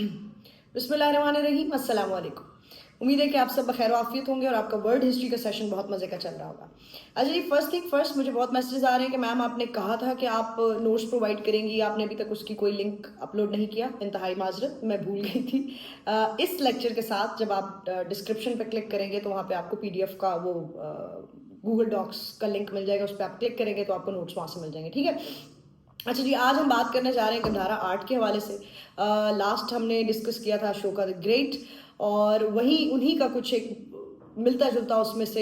बिस्मिल्लाहिर्रहमानिर्रहीम, अस्सलाम वालेकुम। उम्मीद है कि आप सब बखैर आफियत होंगे और आपका वर्ल्ड हिस्ट्री का सेशन बहुत मजे का चल रहा होगा। अच्छा जी, फर्स्ट थिंग फर्स्ट, मुझे बहुत मैसेजेस आ रहे हैं कि मैम आपने कहा था कि आप नोट्स प्रोवाइड करेंगी, आपने अभी तक उसकी कोई लिंक अपलोड नहीं किया। इंतहाई माजरत, मैं भूल गई थी। इस लेक्चर के साथ जब आप डिस्क्रिप्शन पे क्लिक करेंगे तो वहाँ पे आपको पीडीएफ का वो गूगल डॉक्स का लिंक मिल जाएगा, उस पर आप क्लिक करेंगे तो आपको नोट्स वहाँ से मिल जाएंगे, ठीक है। अच्छा जी, आज हम बात करने जा रहे हैं गंधारा आर्ट के हवाले से। लास्ट हमने डिस्कस किया था अशोका द ग्रेट, और वही उन्हीं का कुछ एक मिलता जुलता उसमें से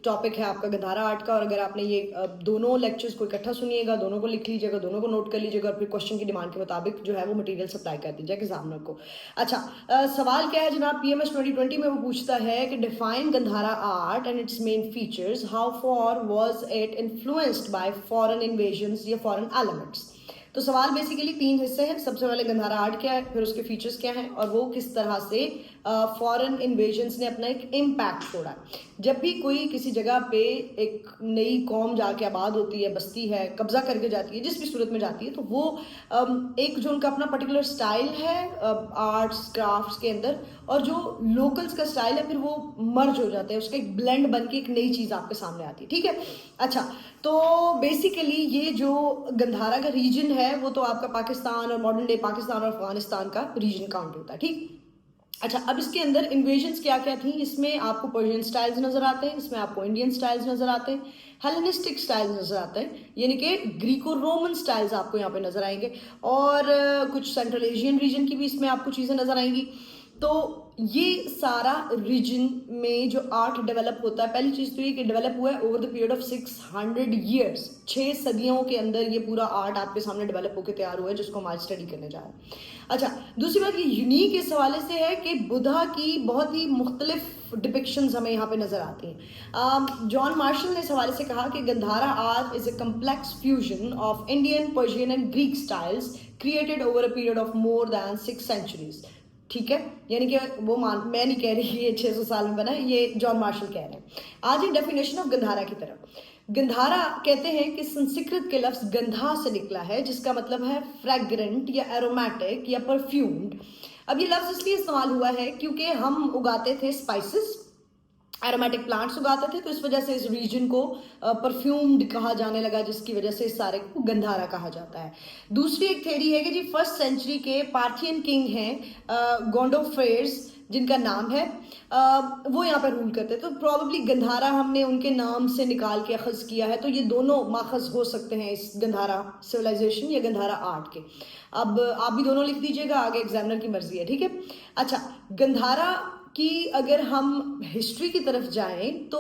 टॉपिक है आपका गंधारा आर्ट का। और अगर आपने ये दोनों लेक्चर्स को इकट्ठा सुनिएगा, दोनों को लिख लीजिएगा, दोनों को नोट कर लीजिएगा और फिर क्वेश्चन की डिमांड के मुताबिक जो है वो मटेरियल सप्लाई कर दीजिएगा एग्जामिनर को। अच्छा, सवाल क्या है जनाब, पीएमएस 2020 में वो पूछता है कि define Gandhara art and it's main features, how for was it influenced by foreign invasions या फॉरेन एलिमेंट्स। तो सवाल बेसिकली तीन हिस्से हैं। सबसे पहले गंधारा आर्ट क्या है, फिर उसके फीचर्स क्या हैं, और वो किस तरह से फॉरेन इन्वेजन्स ने अपना एक इम्पैक्ट छोड़ा। जब भी कोई किसी जगह पे एक नई कौम जाके आबाद होती है, बसती है, कब्जा करके जाती है, जिस भी सूरत में जाती है, तो वो एक जो उनका अपना पर्टिकुलर स्टाइल है आर्ट्स क्राफ्ट्स के अंदर, और जो लोकल्स का स्टाइल है फिर वो मर्ज हो जाते हैं, उसका एक ब्लेंड बन के एक नई चीज़ आपके सामने आती है, ठीक है। अच्छा, तो बेसिकली ये जो गंधारा का रीजन है वो तो आपका पाकिस्तान और मॉडर्न डे पाकिस्तान और अफगानिस्तान का रीजन काउंट होता है, ठीक। अच्छा, अब इसके अंदर इन्वेजन्स क्या क्या थी, इसमें आपको पर्शियन स्टाइल्स नजर आते हैं, इसमें आपको इंडियन स्टाइल्स नजर आते हैं, हेलेनिस्टिक स्टाइल्स नजर आते हैं, यानी कि ग्रीको रोमन स्टाइल्स आपको यहाँ पे नजर आएंगे, और कुछ सेंट्रल एशियन रीजन की भी इसमें आपको चीज़ें नजर आएंगी। तो ये सारा रीजन में जो आर्ट डेवलप होता है, पहली चीज तो ये कि डेवलप हुआ है over the period of 600 years, 6 सदियों के अंदर ये पूरा आर्ट आपके सामने डेवलप होकर तैयार हुआ है, जिसको हम आज स्टडी करने जा रहे हैं। अच्छा, दूसरी बात ये यूनिक इस हवाले से है कि बुद्धा की बहुत ही मुख्तलिफ डिपिक्शंस हमें यहाँ पे नजर आती हैं। जॉन मार्शल ने इस हवाले से कहा कि Gandhara art is a complex fusion of Indian, Persian and Greek styles created over a period of more than 6 centuries. ठीक है, यानी कि वो मैं नहीं कह रही ये 600 साल में बना है, ये जॉन मार्शल कह रहे हैं। आज एक डेफिनेशन ऑफ गंधारा की तरफ। गंधारा कहते हैं कि संस्कृत के लफ्ज गंधा से निकला है, जिसका मतलब है फ्रेग्रेंट या एरोमेटिक या परफ्यूम्ड। अब ये लफ्ज इसलिए इस्तेमाल हुआ है क्योंकि हम उगाते थे स्पाइसेस, एरोमेटिक प्लांट्स उगाते थे, तो इस वजह से इस रीजन को परफ्यूम्ड कहा जाने लगा, जिसकी वजह से इस सारे को गंधारा कहा जाता है। दूसरी एक थ्योरी है कि जी 1st सेंचुरी के पार्थियन किंग हैं गोंडोफ्रेयर्स, जिनका नाम है, वो यहाँ पर रूल करते, तो प्रॉब्ली गंधारा हमने उनके नाम से निकाल के अखज किया है, तो ये दोनों माखज हो सकते हैं इस गंधारा सिविलाइजेशन या गंधारा आर्ट के। अब आप भी दोनों लिख दीजिएगा, आगे एग्जामिनर की मर्जी है, ठीक है। अच्छा, गंधारा कि अगर हम हिस्ट्री की तरफ जाएं तो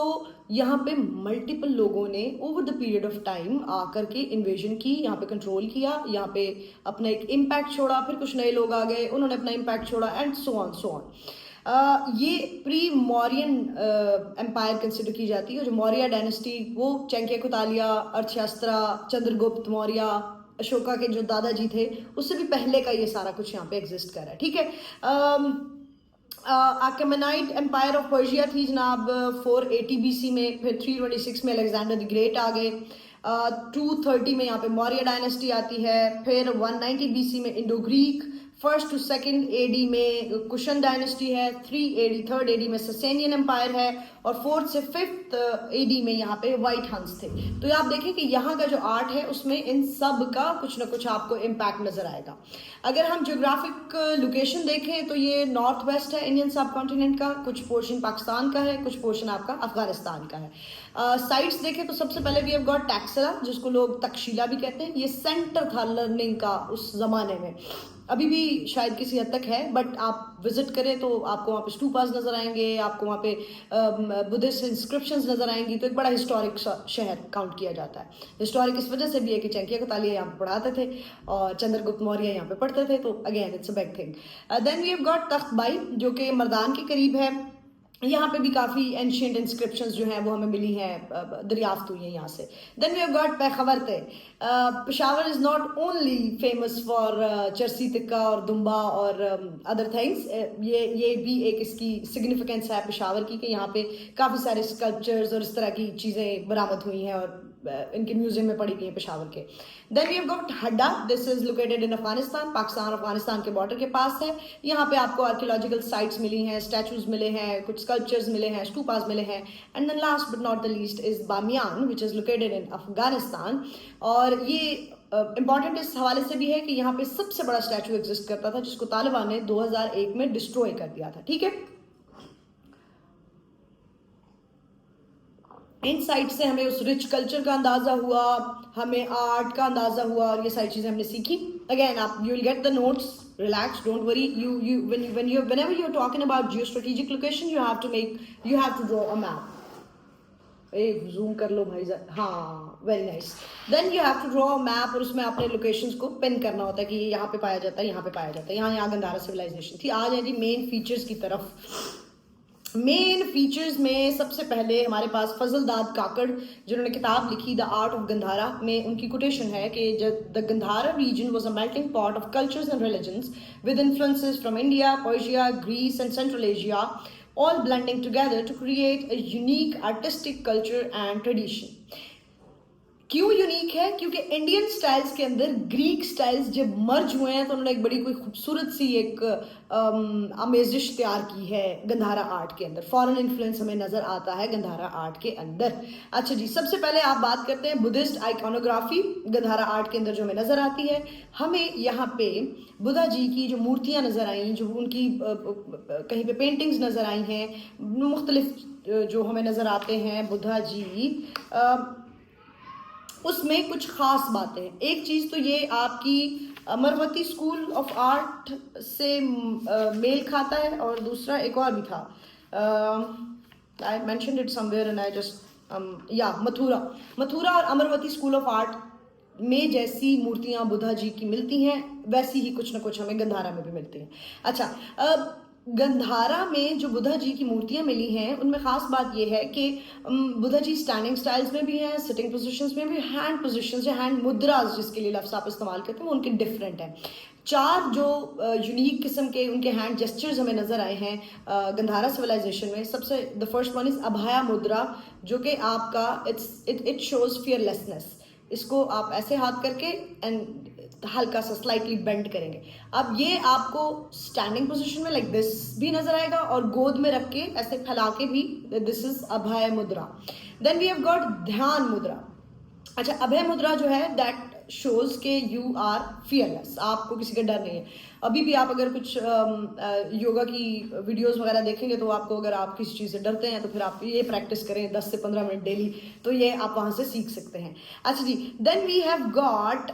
यहाँ पे मल्टीपल लोगों ने over the period of time आकर के इन्वेजन की, यहाँ पे कंट्रोल किया, यहाँ पे अपना एक इम्पैक्ट छोड़ा, फिर कुछ नए लोग आ गए, उन्होंने अपना इम्पैक्ट छोड़ा, and so on so on. ये प्री मौर्यन एम्पायर कंसिडर की जाती है। जो मौर्य डायनेस्टी, वो चैंक्य कुतालिया, अर्थशास्त्रा, चंद्रगुप्त मौर्य, अशोका के जो दादाजी थे, उससे भी पहले का ये सारा कुछ यहाँ पे एग्जिस्ट कर रहा है, ठीक है। आकेमेनाइड एम्पायर ऑफ पर्शिया थी जनाब 480 BC में, फिर 326 में अलेक्जेंडर द ग्रेट आ गए, 230 में यहाँ पे मौर्य डायनेस्टी आती है, फिर 190 BC में Indo Greek, 1st to 2nd AD में कुशन डायनेस्टी है, 3rd AD में ससेनियन एम्पायर है, और 4th से 5th AD में यहाँ पे व्हाइट हंस थे। तो आप देखें कि यहाँ का जो आर्ट है उसमें इन सब का कुछ ना कुछ आपको इम्पैक्ट नजर आएगा। अगर हम ज्योग्राफिक लोकेशन देखें तो ये नॉर्थ वेस्ट है इंडियन सब कॉन्टिनेंट का, कुछ पोर्शन पाकिस्तान का है, कुछ पोर्शन आपका अफगानिस्तान का है। साइट्स देखें तो सबसे पहले वी हैव गॉट टैक्सला, जिसको लोग तक्षशिला भी कहते हैं। ये सेंटर था लर्निंग का उस जमाने में, अभी भी शायद किसी हद तक है, बट आप विजिट करें तो आपको वहाँ पे स्टूपास नजर आएंगे, आपको वहाँ पे बुद्धिस्ट इंस्क्रिप्शंस नजर आएंगी। तो एक बड़ा हिस्टोरिक शहर काउंट किया जाता है। हिस्टोरिक इस वजह से भी है कि चैंक्य कुतालिया यहाँ पे पढ़ाते थे और चंद्रगुप्त मौर्य यहाँ पे पढ़ते थे, तो again it's a big thing. Then we have got Takht-i-Bahi, जो कि मर्दान के करीब है। यहाँ पे भी काफ़ी एंशियंट इंस्क्रिप्शंस जो हैं वो हमें मिली हैं, दरियाफ्त हुई हैं यहाँ से। देन वी हैव गॉट पेखावरते। Peshawar is not only famous for charsi tikka और दुम्बा और अदर थिंग्स। ये भी एक इसकी सिग्निफिकेंस है पेशावर की, कि यहाँ पे काफ़ी सारे स्कल्पचर्स और इस तरह की चीज़ें बरामद हुई हैं और इनके म्यूजियम में पड़ी गई है पेशावर के। Then we have got Hadda, this is located in Afghanistan, Pakistan Afghanistan के बॉर्डर के पास है। यहाँ पे आपको आर्कियोलॉजिकल साइट्स मिली हैं, स्टैचूज मिले हैं, कुछ स्कल्पचर्स मिले हैं, स्टूपास मिले हैं। And then last but not the least is Bamiyan which is located in Afghanistan. और ये इंपॉर्टेंट इस हवाले से भी है कि यहाँ पे सबसे बड़ा स्टैचू एग्जिस्ट करता था जिसको तालिबान ने 2001 में डिस्ट्रॉय कर दिया था। ठीक है, इन साइट से हमें उस रिच कल्चर का अंदाजा हुआ, हमें आर्ट का अंदाजा हुआ और ये सारी चीजें हमने सीखी। अगेन आप you will get the notes, relax, don't worry, you whenever you're talking about geostrategic location you have to draw a map. Zoom कर लो भाई, हाँ very nice. Then you have to draw a map और उसमें अपने locations को pin करना होता है कि यहाँ पे पाया जाता है, यहाँ पे पाया जाता है, यहाँ गंधारा सिविलाइजेशन थी। आ जाए जी मेन फीचर्स की तरफ। मेन फीचर्स में सबसे पहले हमारे पास फजल दाद काकड़ जिन्होंने किताब लिखी द आर्ट ऑफ गंधारा में उनकी कोटेशन है कि the Gandhara region was a melting pot of cultures and religions with influences from India, Persia, Greece and Central Asia, all blending together to create a unique artistic culture and tradition. क्यों unique है? क्योंकि Indian styles के अंदर Greek styles जब मर्ज हुए हैं तो उन्होंने एक बड़ी कोई खूबसूरत सी एक आमेजिश तैयार की है गंधारा आर्ट के अंदर। फॉरेन इन्फ्लुएंस हमें नजर आता है गंधारा आर्ट के अंदर। अच्छा जी, सबसे पहले आप बात करते हैं बुद्धिस्ट आइकॉनोग्राफी गंधारा आर्ट के अंदर जो हमें नजर आती है। हमें यहाँ पे बुद्धा जी की जो मूर्तियां नजर आई, जो उनकी कहीं पे पेंटिंग्स नजर आई हैं, मुख्तलिफ जो हमें नजर आते हैं बुद्धा जी, उसमें कुछ खास बातें हैं। एक चीज़ तो ये आपकी अमरवती स्कूल ऑफ आर्ट से मेल खाता है और दूसरा एक और भी था, I mentioned it somewhere and I just Mathura और अमरवती स्कूल ऑफ आर्ट में जैसी मूर्तियां बुद्धा जी की मिलती हैं वैसी ही कुछ ना कुछ हमें गंधारा में भी मिलती हैं। अच्छा, गंधारा में जो बुद्धा जी की मूर्तियां मिली हैं उनमें खास बात यह है कि बुद्धा जी स्टैंडिंग स्टाइल्स में भी हैं, सिटिंग पोजीशंस में भी, हैंड पोजीशंस या हैंड मुद्रास जिसके लिए लफ्ज़ आप इस्तेमाल करते हैं वो उनके डिफरेंट हैं। 4 जो यूनिक किस्म के उनके हैंड जेस्चर्स हमें नजर आए हैं गंधारा सिविलाइजेशन में। सबसे द फर्स्ट वन इज अभया मुद्रा, जो कि आपका इट शोज फियरलेसनेस। इसको आप ऐसे हाथ करके एंड हल्का सा स्लाइटली बेंड करेंगे। अब ये आपको स्टैंडिंग पोजीशन में लाइक दिस भी नजर आएगा और गोद में रख के ऐसे फैला के भी, दिस इज अभय मुद्रा। देन वी हैव गॉट ध्यान मुद्रा। अच्छा, अभय मुद्रा जो है दैट शोज के यू आर फियरलेस, आपको किसी का डर नहीं है। अभी भी आप अगर कुछ योगा की वीडियोस वगैरह देखेंगे तो आपको, अगर आप किसी चीज़ से डरते हैं तो फिर आप ये प्रैक्टिस करें 10 से 15 मिनट डेली, तो ये आप वहाँ से सीख सकते हैं। अच्छा जी, देन वी हैव गॉट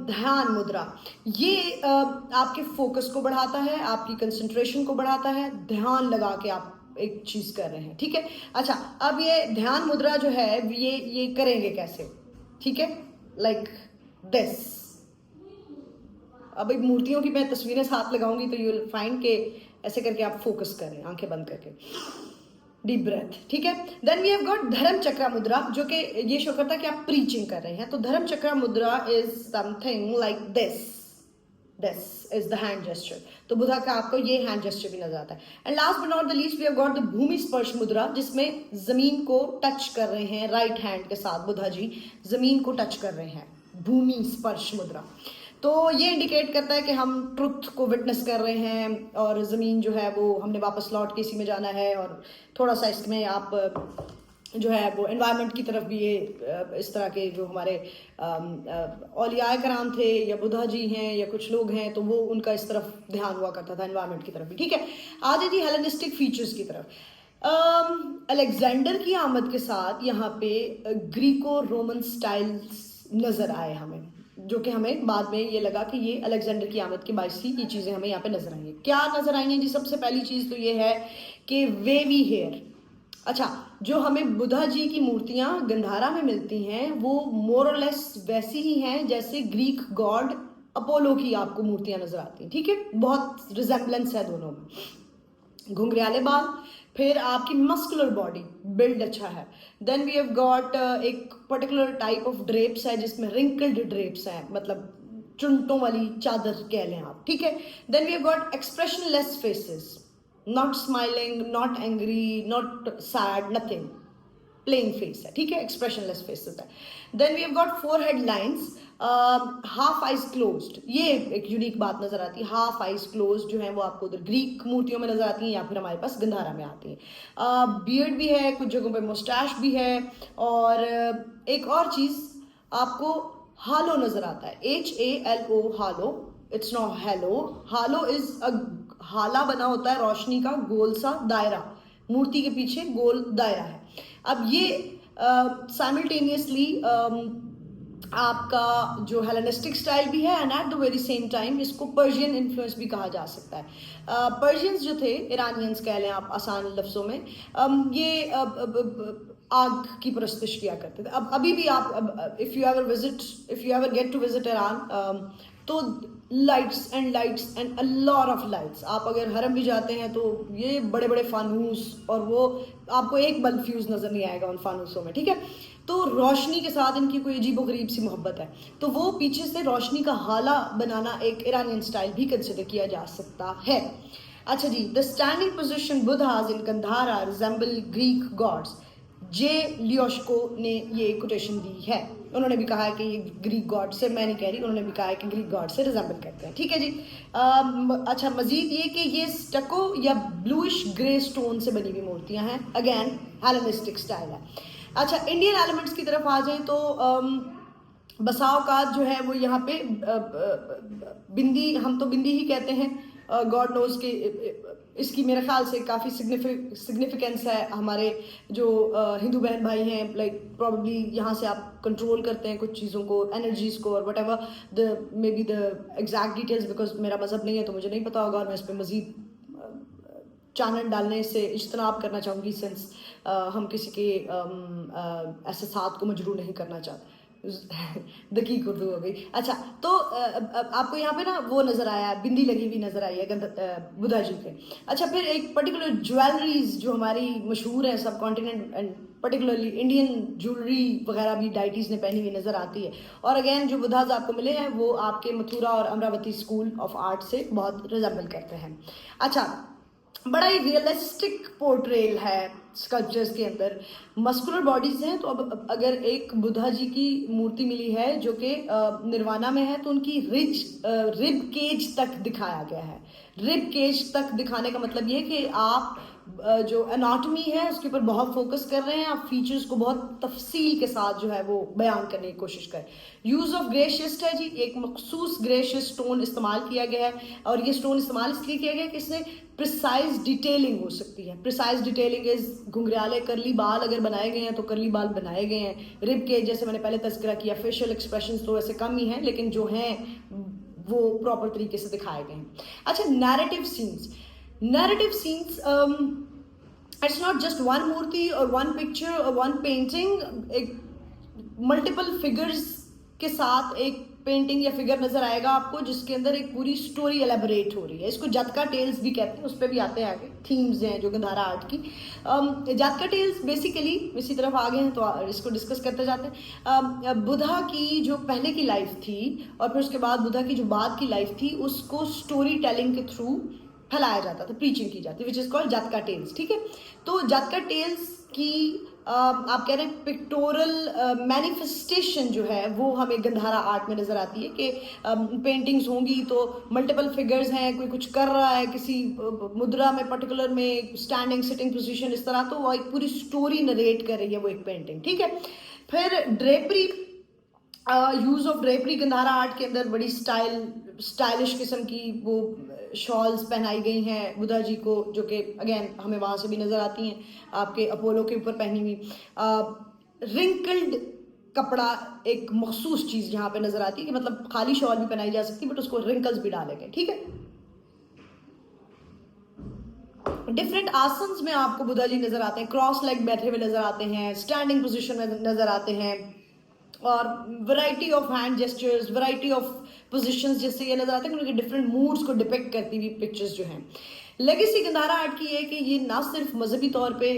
ध्यान मुद्रा। ये आपके फोकस को बढ़ाता है, आपकी कंसंट्रेशन को बढ़ाता है, ध्यान लगा के आप एक चीज़ कर रहे हैं। ठीक है, अच्छा अब ये ध्यान मुद्रा जो है ये करेंगे कैसे? ठीक है, लाइक दिस। अब एक मूर्तियों की मैं तस्वीरें साथ लगाऊंगी तो यू विल फाइंड के ऐसे करके आप फोकस करें, आंखें बंद करके, डीप ब्रेथ। ठीक है, देन वी हैव गॉट धर्म चक्र मुद्रा, जो कि ये शो करता है कि आप प्रीचिंग कर रहे हैं। तो धर्म चक्र मुद्रा is something like this is the hand gesture. तो बुद्धा का आपको ये हैंड जेस्चर भी नजर आता है। And last but not the least we have got the bhumi sparsha mudra, जिसमें जमीन को टच कर रहे हैं राइट हैंड के साथ। बुद्धा जी जमीन को टच कर रहे हैं, भूमि स्पर्श मुद्रा। तो ये इंडिकेट करता है कि हम ट्रुथ को विटनेस कर रहे हैं और ज़मीन जो है वो हमने वापस लौट के इसी में जाना है। और थोड़ा सा इसमें आप जो है वो एनवायरनमेंट की तरफ भी, ये इस तरह के जो हमारे औलिया कराम थे या बुद्धा जी हैं या कुछ लोग हैं तो वो उनका इस तरफ ध्यान हुआ करता था, एनवायरनमेंट की तरफ भी। ठीक है, आ जाए जी हेलेनिस्टिक फीचर्स की तरफ। अलेक्जेंडर की आमद के साथ यहाँ पे ग्रीको रोमन स्टाइल्स नज़र आए हमें, जो कि हमें बाद में ये लगा कि ये अलेक्जेंडर की आमद की बाइस ही ये चीज़ें हमें यहाँ पे नजर आएंगी। क्या नजर आएंगी जी? सबसे पहली चीज़ तो ये है कि वेवी हेयर। अच्छा, जो हमें बुद्धा जी की मूर्तियां गंधारा में मिलती हैं वो मोर और लेस वैसी ही हैं जैसे ग्रीक गॉड अपोलो की आपको मूर्तियां नजर आती हैं। ठीक है, बहुत रिजेम्बलेंस है दोनों में। घुंघराले बाल, फिर आपकी मस्कुलर बॉडी बिल्ड अच्छा है। देन वी हैव गॉट एक पर्टिकुलर टाइप ऑफ ड्रेप्स है जिसमें रिंकल्ड ड्रेप्स हैं, मतलब चुनटों वाली चादर कह लें आप। ठीक है, then we have got expressionless faces, not smiling, not angry, not sad, nothing. Plain face है, ठीक है, एक्सप्रेशनलेस फेस होता है। Then we have got forehead lines, half eyes closed, ये एक यूनिक बात नजर आती है। हाफ आइज क्लोज्ड जो है वो आपको उधर ग्रीक मूर्तियों में नजर आती हैं या फिर हमारे पास गंधारा में आती हैं। बियर्ड भी है, कुछ जगहों पे मुस्टैश भी है, और एक और चीज आपको हालो नजर आता है, HALO, hello, it's not hello. Hello is a हाला बना होता है रोशनी का गोल सा दायरा, मूर्ति के पीछे गोल दायरा है। अब ये साइमल्टेनियसली आपका जो हेलेनिस्टिक स्टाइल भी है and at the very same time इसको पर्शियन इन्फ्लुएंस भी कहा जा सकता है। पर्शियंस जो थे, इरानियंस कह लें आप आसान लफ्जों में, ये आग की परस्तिश किया करते थे। अब अभी भी आप if you ever get to visit Iran, तो lights and a lot of lights, आप अगर हरम भी जाते हैं तो ये बड़े बड़े फानूस, और वो आपको एक बल्ब फ्यूज नजर नहीं आएगा उन फानूसों में, ठीक है। तो रोशनी के साथ इनकी कोई अजीबो गरीब सी मोहब्बत है, तो वो पीछे से रोशनी का हाला बनाना एक ईरानियन स्टाइल भी कंसिडर किया जा सकता है। अच्छा जी, the standing position Buddhas in Gandhara resemble Greek gods, जे लियोशको ने ये कोटेशन दी है। उन्होंने भी कहा है कि ये ग्रीक गॉड से, मैं नहीं कह रही, उन्होंने भी कहा है कि ग्रीक गॉड से रिजेंबल करते हैं, ठीक है जी। अच्छा, मजीद ये कि ये स्टको या ब्लूइश ग्रे स्टोन से बनी हुई मूर्तियां हैं, अगेन हेलेनिस्टिक स्टाइल है। अच्छा, इंडियन एलिमेंट्स की तरफ आ जाए तो बसाव का जो है वो यहाँ पे बिंदी, हम तो बिंदी ही कहते हैं, गॉड नोज के इसकी मेरे ख्याल से काफ़ी सिग्निफिकेंस है। हमारे जो हिंदू बहन भाई हैं, लाइक प्रॉब्ली यहाँ से आप कंट्रोल करते हैं कुछ चीज़ों को, एनर्जीज़ को, और what ever the may be the exact details, because मेरा मज़हब नहीं है तो मुझे नहीं पता होगा, और मैं इस पर मज़ीद चानन डालने से इज्तनाब करना चाहूँगी, सिंस हम किसी के ऐसे साथ को मजरूह नहीं करना चाहते। दकीक उर्दू हो गई। अच्छा, तो आपको यहाँ पे ना वो नज़र आया, बिंदी लगी हुई नज़र आई है बुद्धा जी के। अच्छा, फिर एक पर्टिकुलर ज्वेलरीज जो हमारी मशहूर है सब continent and particularly Indian jewellery वगैरह भी डाइटीज़ ने पहनी हुई नज़र आती है। और अगेन जो बुद्धाज आपको मिले हैं वो आपके मथुरा और अमरावती स्कूल ऑफ आर्ट से बहुत रिजेंबल करते हैं। अच्छा, बड़ा ही रियलिस्टिक पोर्ट्रेल है स्कल्पचर्स के अंदर, मस्कुलर बॉडीज हैं। तो अब अगर एक बुद्धा जी की मूर्ति मिली है जो कि निर्वाणा में है, तो उनकी रिब केज तक दिखाया गया है। रिब केज तक दिखाने का मतलब ये कि आप जो एनाटॉमी है उसके ऊपर बहुत फोकस कर रहे हैं, आप फीचर्स को बहुत तफसील के साथ जो है वो बयान करने की कोशिश करें। यूज़ ऑफ ग्रे शिस्ट है जी, एक मखसूस ग्रे शिस्ट स्टोन इस्तेमाल किया गया है, और ये स्टोन इस्तेमाल इसलिए किया गया है कि इससे प्रिसाइज डिटेलिंग हो सकती है। प्रिसाइज डिटेलिंग इज घुंघराले करली बाल अगर बनाए गए हैं तो करली बाल बनाए गए हैं। रिब के जैसे मैंने पहले तस्करा किया, फेशियल एक्सप्रेशंस तो ऐसे कम ही हैं, लेकिन जो हैं वो प्रॉपर तरीके से दिखाए गए हैं। अच्छा, narrative scenes, it's not just one मूर्ति और वन पिक्चर और वन पेंटिंग, एक मल्टीपल फिगर्स के साथ एक पेंटिंग या फिगर नजर आएगा आपको, जिसके अंदर एक पूरी स्टोरी एलेबोरेट हो रही है। इसको जातका टेल्स भी कहते हैं, उस पर भी आते हैं आगे, थीम्स हैं जो गंधारा आर्ट की। जातका टेल्स बेसिकली इसी तरफ आ गए हैं तो इसको डिस्कस करते जाते हैं। बुद्धा की जो पहले की लाइफ थी और फिर उसके बाद बुद्धा की जो बाद की लाइफ थी, उसको स्टोरी टेलिंग के थ्रू फैलाया जाता था, प्रीचिंग की जाती, विच इज कॉल्ड जातका टेल्स, ठीक है। तो जातका टेल्स की आप कह रहे हैं पिक्टोरल मैनिफेस्टेशन जो है वो हमें गंधारा आर्ट में नजर आती है कि पेंटिंग्स होंगी तो मल्टीपल फिगर्स हैं, कोई कुछ कर रहा है किसी मुद्रा में पर्टिकुलर में, स्टैंडिंग सिटिंग पोजीशन, इस तरह, तो वो एक पूरी स्टोरी नरेट कर रही है वो एक पेंटिंग, ठीक है। फिर drapery, use of drapery Gandhara art के अंदर बड़ी स्टाइलिश किस्म की वो शॉल्स पहनाई गई हैं बुद्धा जी को, जो कि अगेन हमें वहाँ से भी नज़र आती हैं, आपके अपोलो के ऊपर पहनी हुई। रिंकल्ड कपड़ा एक मखसूस चीज़ यहाँ पे नज़र आती है कि मतलब खाली शॉल भी पहनाई जा सकती है बट उसको रिंकल्स भी डाले गए, ठीक है। डिफरेंट आसन्स में आपको बुद्धा जी नज़र आते हैं, क्रॉस लेग बैठे हुए नज़र आते हैं, स्टैंडिंग पोजिशन में नज़र आते हैं, और variety of hand gestures, variety of positions जिससे ये नजर आते हैं कि उनके डिफरेंट मूड्स को डिपिक्ट करती हुई पिक्चर्स जो हैं। लेगेसी गंधारा आर्ट की है कि ये ना सिर्फ मजहबी तौर पे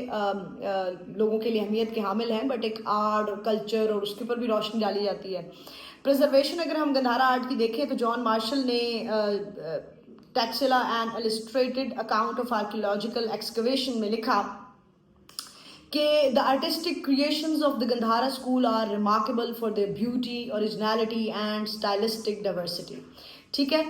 लोगों के लिए अहमियत के हामिल हैं, बट एक आर्ट और कल्चर और उसके ऊपर भी रोशनी डाली जाती है। प्रिजर्वेशन अगर हम गंधारा आर्ट की देखें तो जॉन मार्शल ने Taxila and illustrated account of archaeological excavation में लिखा कि the artistic creations of the Gandhara school are remarkable for their beauty, originality and stylistic diversity. ठीक है,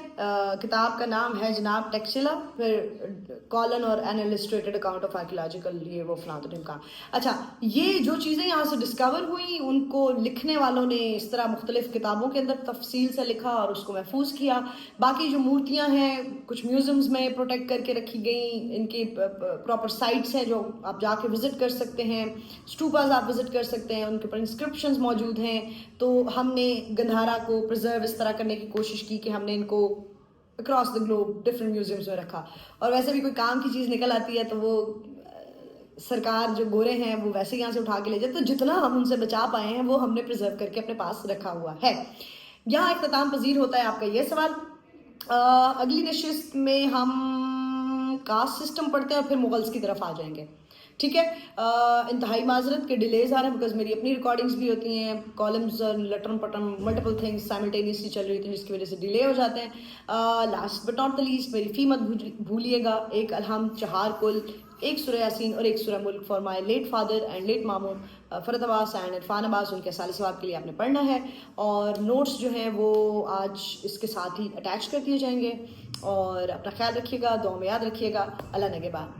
किताब का नाम है जनाब टेक्सिला, फिर कॉलन और an illustrated account of archaeological ये वो फलां का। अच्छा, ये जो चीज़ें यहाँ से डिस्कवर हुई उनको लिखने वालों ने इस तरह मुख्तलिफ किताबों के अंदर तफसील से लिखा और उसको महफूज किया। बाकी जो मूर्तियाँ हैं कुछ म्यूज़ियम्स में प्रोटेक्ट करके रखी गई, इनकी प्रॉपर साइट्स हैं जो आप जाके विज़िट कर सकते हैं, स्टूपाज आप विज़िट कर सकते हैं, उनके ऊपर इंस्क्रिप्शंस मौजूद हैं। तो हमने गंधारा को प्रिजर्व इस तरह करने की कोशिश की कि हमने इनको across the globe different museums में रखा। और वैसे भी कोई काम की चीज़ निकल आती है तो वो सरकार जो गोरे हैं वो वैसे यहाँ से उठा के ले जाते, तो जितना हम उनसे बचा पाए हैं वो हमने प्रिजर्व करके अपने पास रखा हुआ है। यहाँ इख्तिताम पजीर होता है आपका ये सवाल। अगली नशिस्त में हम कास्ट सिस्टम पढ़ते हैं और फिर मुगल्स की तरफ आ जाएंगे। ठीक है, इंतहाई माजरत के डिलेज आ रहे हैं बिकॉज मेरी अपनी रिकॉर्डिंग्स भी होती हैं, कॉलम्स और लटरम पटम मल्टीपल थिंग्स साइमल्टेनियसली चल रही थी जिसकी वजह से डिले हो जाते हैं। Last but not the least, मेरी फ़ी मत भूलिएगा, एक अलहम, चहार कुल, एक सूरह यासीन और एक सूरह मुल्क for my late father and late मामू फरद अब्बास एंड इरफान अब्बास, उनके साल सवाब के लिए आपने पढ़ना है। और नोट्स जो हैं वो आज इसके साथ ही अटैच कर दिए जाएंगे। और अपना ख्याल रखिएगा, दुआ में याद रखिएगा। अल्लाह नगहबान।